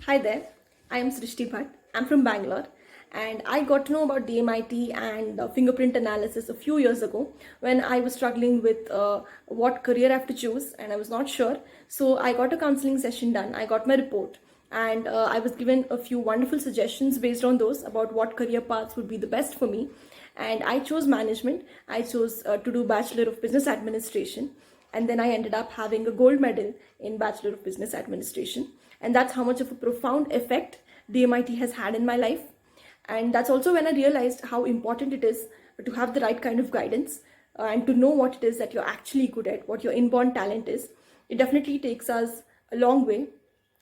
Hi there, I am Shrishti Bhatt. I'm from Bangalore and I got to know about DMIT and fingerprint analysis a few years ago when I was struggling with what career I have to choose and I was not sure. So I got a counseling session done, I got my report and I was given a few wonderful suggestions based on those about what career paths would be the best for me. And I chose management. I chose to do Bachelor of Business Administration, and then I ended up having a gold medal in Bachelor of Business Administration. And that's how much of a profound effect DMIT has had in my life. And that's also when I realized how important it is to have the right kind of guidance and to know what it is that you're actually good at, what your inborn talent is. It definitely takes us a long way.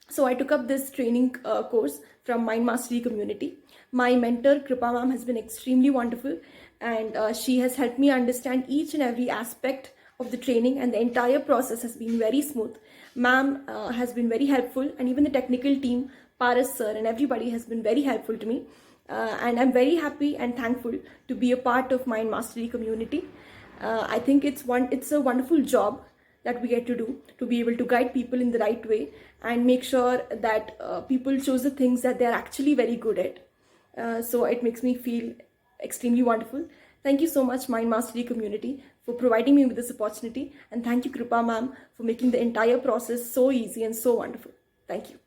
So I took up this training course from Mind Mastery community. My mentor Kripa ma'am has been extremely wonderful, and she has helped me understand each and every aspect of the training, and the entire process has been very smooth. Ma'am has been very helpful, and even the technical team, Paras sir and everybody has been very helpful to me. And I'm very happy and thankful to be a part of Mind Mastery community. I think it's a wonderful job that we get to be able to guide people in the right way and make sure that people choose the things that they're actually very good at. So it makes me feel extremely wonderful. Thank you so much, Mind Mastery community, for providing me with this opportunity, and thank you Kripa ma'am for making the entire process so easy and so wonderful. Thank you.